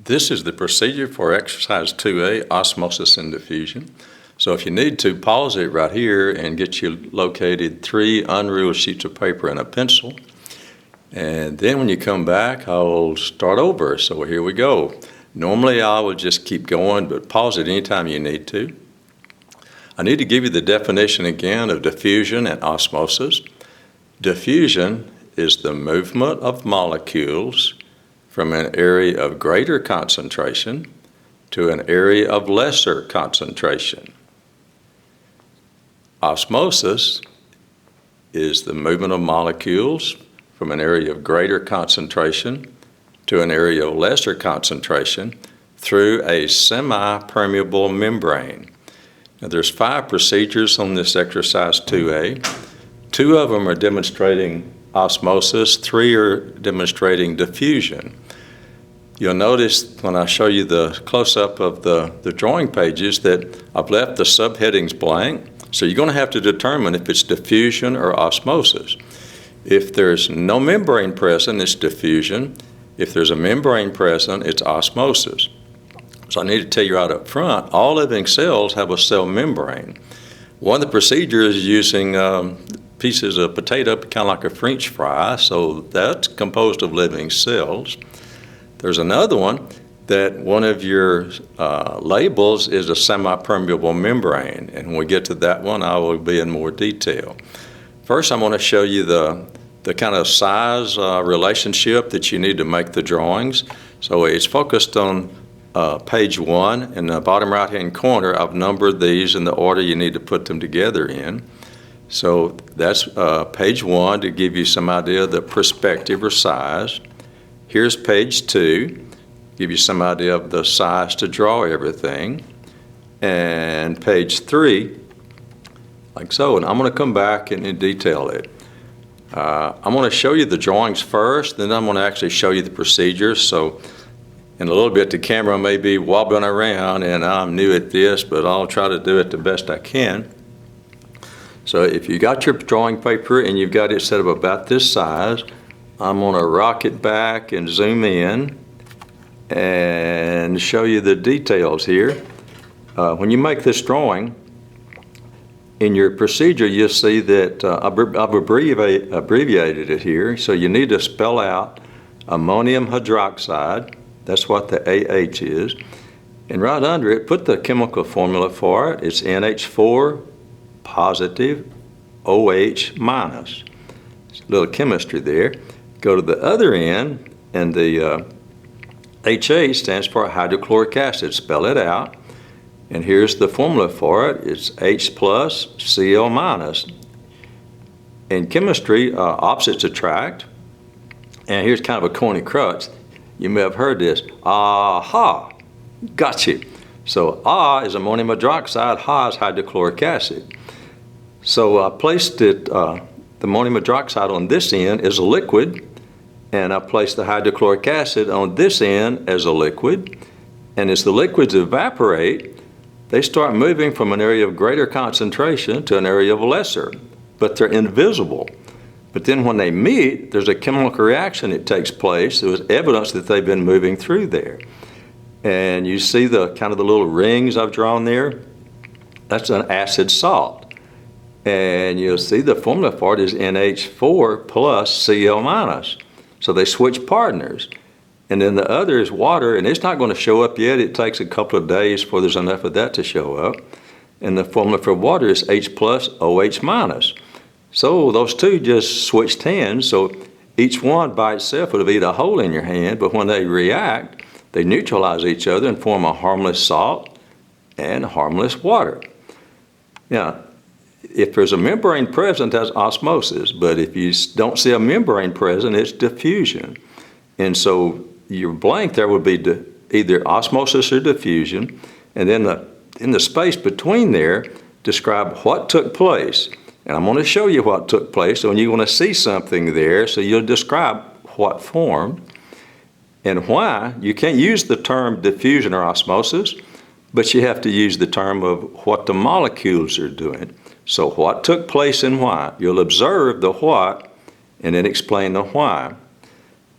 This is the procedure for exercise 2A, osmosis and diffusion. So if you need to, pause it right here and get you located 3 unruled sheets of paper and a pencil. And then when you come back, I'll start over. So here we go. Normally I will just keep going, but pause it anytime you need to. I need to give you the definition again of diffusion and osmosis. Diffusion is the movement of molecules from an area of greater concentration to an area of lesser concentration. Osmosis is the movement of molecules from an area of greater concentration to an area of lesser concentration through a semi-permeable membrane. Now, there's 5 procedures on this exercise 2A. 2 of them are demonstrating osmosis, 3 are demonstrating diffusion. You'll notice when I show you the close-up of the drawing pages that I've left the subheadings blank. So you're going to have to determine if it's diffusion or osmosis. If there's no membrane present, it's diffusion. If there's a membrane present, it's osmosis. So I need to tell you right up front, all living cells have a cell membrane. One of the procedures is using pieces of potato, kind of like a French fry, so that's composed of living cells. There's another one that one of your labels is a semi-permeable membrane, and when we get to that one, I will be in more detail. First, I'm going to show you the kind of size relationship that you need to make the drawings. So it's focused on page 1. In the bottom right-hand corner, I've numbered these in the order you need to put them together in. So that's page 1 to give you some idea of the perspective or size. Here's page 2, give you some idea of the size to draw everything. And page 3, like so. And I'm going to come back and detail it. I'm going to show you the drawings first, then I'm going to actually show you the procedures. So in a little bit, the camera may be wobbling around, and I'm new at this, but I'll try to do it the best I can. So if you got your drawing paper and you've got it set up about this size, I'm going to rock it back and zoom in and show you the details here. When you make this drawing, in your procedure you'll see that I've abbreviated it here. So you need to spell out ammonium hydroxide. That's what the AH is. And right under it, put the chemical formula for it. It's NH4 positive OH minus. It's a little chemistry there. Go to the other end, and the HA stands for hydrochloric acid. Spell it out. And here's the formula for it. It's H plus Cl minus. In chemistry, opposites attract. And here's kind of a corny crux. You may have heard this. Aha! Gotcha. So Ah is ammonium hydroxide, Ha is hydrochloric acid. So I placed it, the ammonium hydroxide on this end is a liquid, and I placed the hydrochloric acid on this end as a liquid. And as the liquids evaporate, they start moving from an area of greater concentration to an area of lesser, but they're invisible. But then when they meet, there's a chemical reaction that takes place. There was evidence that they've been moving through there. And you see the kind of the little rings I've drawn there? That's an acid salt. And you'll see the formula for it is NH4 plus Cl minus. So they switch partners. And then the other is water, and it's not going to show up yet. It takes a couple of days before there's enough of that to show up. And the formula for water is H plus OH minus. So those two just switched hands. So each one by itself would have eaten a hole in your hand, but when they react, they neutralize each other and form a harmless salt and harmless water. Now, if there's a membrane present, that's osmosis. But if you don't see a membrane present, it's diffusion. And so your blank there would be either osmosis or diffusion. And then in the space between there, describe what took place. And I'm going to show you what took place. So you're going to see something there, so you'll describe what formed and why. You can't use the term diffusion or osmosis, but you have to use the term of what the molecules are doing. So what took place and why. You'll observe the what and then explain the why.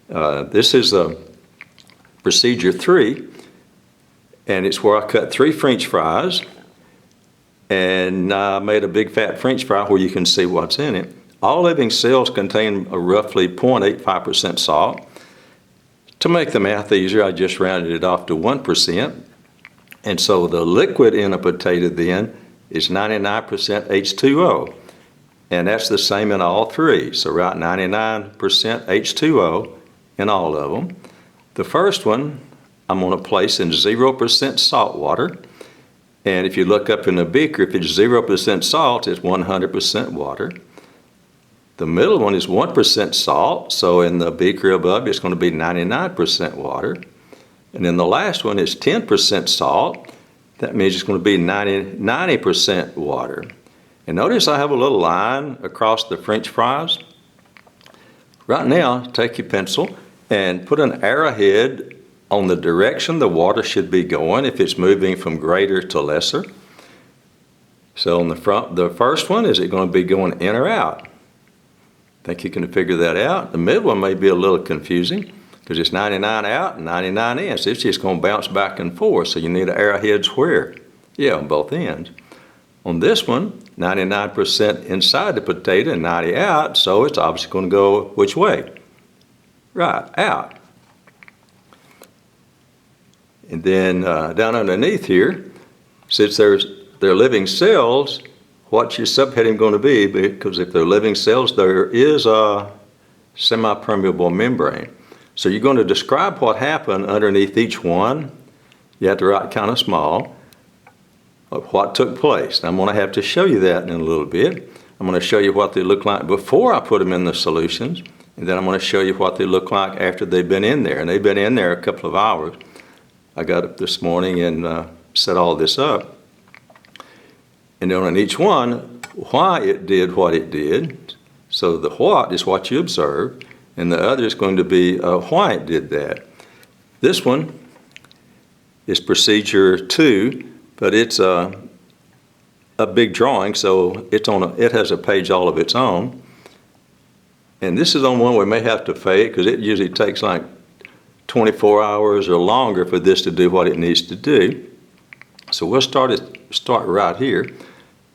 This is procedure 3, and it's where I cut 3 French fries, and I made a big fat French fry where you can see what's in it. All living cells contain a roughly 0.85% salt. To make the math easier, I just rounded it off to 1%. And so the liquid in a potato then is 99% H2O. And that's the same in all 3. So write 99% H2O in all of them. The first one I'm going to place in 0% salt water. And if you look up in the beaker, if it's 0% salt, it's 100% water. The middle one is 1% salt, so in the beaker above it's going to be 99% water. And then the last one is 10% salt. That means it's going to be 90% water. And notice I have a little line across the French fries. Right now, take your pencil and put an arrowhead on the direction the water should be going if it's moving from greater to lesser. So on the front, the first one, is it going to be going in or out? Think you can figure that out. The middle one may be a little confusing because it's 99 out and 99 in, so it's just going to bounce back and forth, so you need an arrowhead where? Yeah, on both ends. On this one, 99% inside the potato and 90 out, so it's obviously going to go which way? Right, out. And then down underneath here, since they're living cells, what's your subheading going to be? Because if they're living cells, there is a semi-permeable membrane. So you're going to describe what happened underneath each one. You have to write kind of small of what took place. And I'm going to have to show you that in a little bit. I'm going to show you what they look like before I put them in the solutions, and then I'm going to show you what they look like after they've been in there. And they've been in there a couple of hours. I got up this morning and set all this up. And then on each one, why it did what it did. So the what is what you observed, and the other is going to be why it did that. This one is procedure 2, but it's a big drawing, so it has a page all of its own. And this is on one we may have to fake because it usually takes like 24 hours or longer for this to do what it needs to do. So we'll start right here.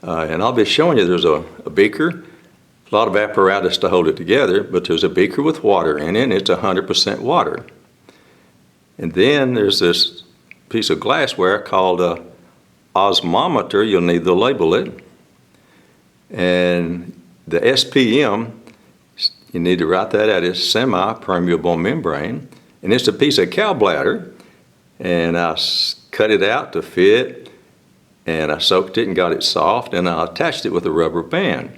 And I'll be showing you there's a beaker, a lot of apparatus to hold it together, but there's a beaker with water in it, and it's 100% water. And then there's this piece of glassware called an osmometer. You'll need to label it. And the SPM, you need to write that out, is semi-permeable membrane. And it's a piece of cow bladder, and I cut it out to fit, and I soaked it and got it soft, and I attached it with a rubber band.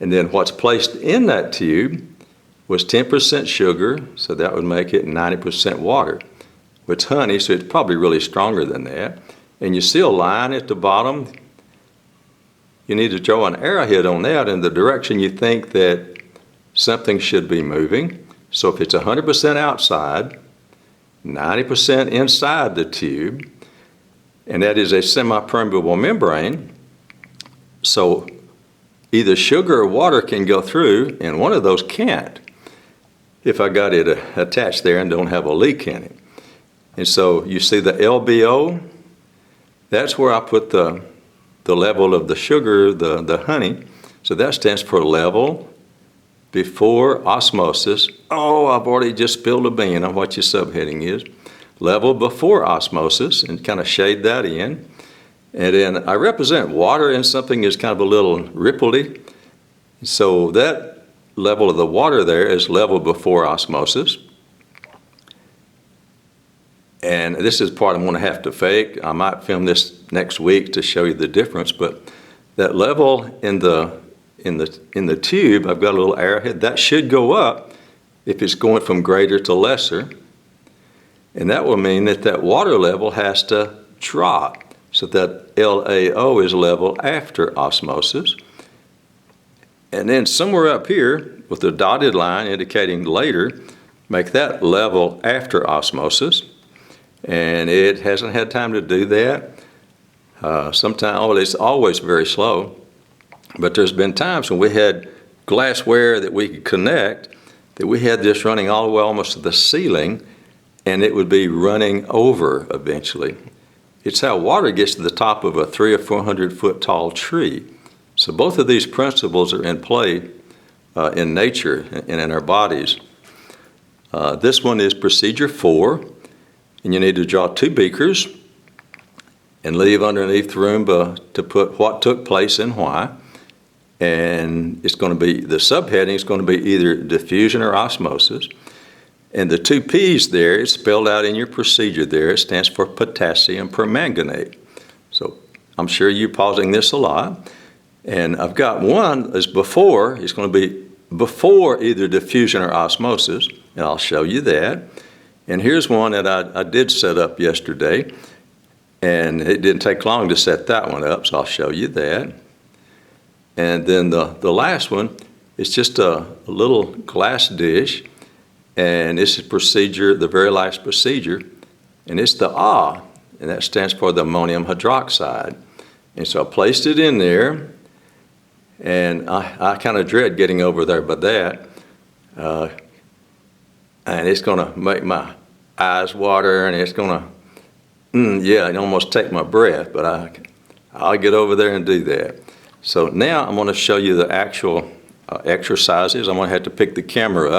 And then what's placed in that tube was 10% sugar, so that would make it 90% water. It's honey, so it's probably really stronger than that. And you see a line at the bottom. You need to draw an arrowhead on that in the direction you think that something should be moving. So if it's 100% outside, 90% inside the tube, and that is a semi-permeable membrane, so either sugar or water can go through, and one of those can't if I got it attached there and don't have a leak in it. And so you see the LBO, that's where I put the level of the sugar, the honey. So that stands for level before osmosis. Oh, I've already just spilled a bean on what your subheading is. Level before osmosis, and kind of shade that in. And then I represent water in something that's kind of a little rippledy. So that level of the water there is level before osmosis. And this is part I'm going to have to fake. I might film this next week to show you the difference, but that level in the tube, I've got a little arrowhead. That should go up if it's going from greater to lesser. And that will mean that water level has to drop, so that LAO is level after osmosis. And then somewhere up here with the dotted line indicating later, make that level after osmosis. And it hasn't had time to do that. Sometimes, it's always very slow. But there's been times when we had glassware that we could connect, that we had this running all the way almost to the ceiling, and it would be running over eventually. It's how water gets to the top of a 300 or 400 foot tall tree. So both of these principles are in play in nature and in our bodies. This one is procedure 4, and you need to draw 2 beakers and leave underneath the room to put what took place and why. And it's going to be, the subheading is going to be either diffusion or osmosis. And the 2 P's there, it's spelled out in your procedure there. It stands for potassium permanganate. So I'm sure you're pausing this a lot. And I've got one is before, it's going to be before either diffusion or osmosis, and I'll show you that. And here's one that I did set up yesterday, and it didn't take long to set that one up, so I'll show you that. And then the last one is just a little glass dish, and this is procedure, the very last procedure, and it's the A, and that stands for the ammonium hydroxide. And so I placed it in there, and I kind of dread getting over there by that, and it's going to make my eyes water, and it's going to, almost take my breath, but I'll get over there and do that. So now I'm going to show you the actual exercises. I'm going to have to pick the camera up.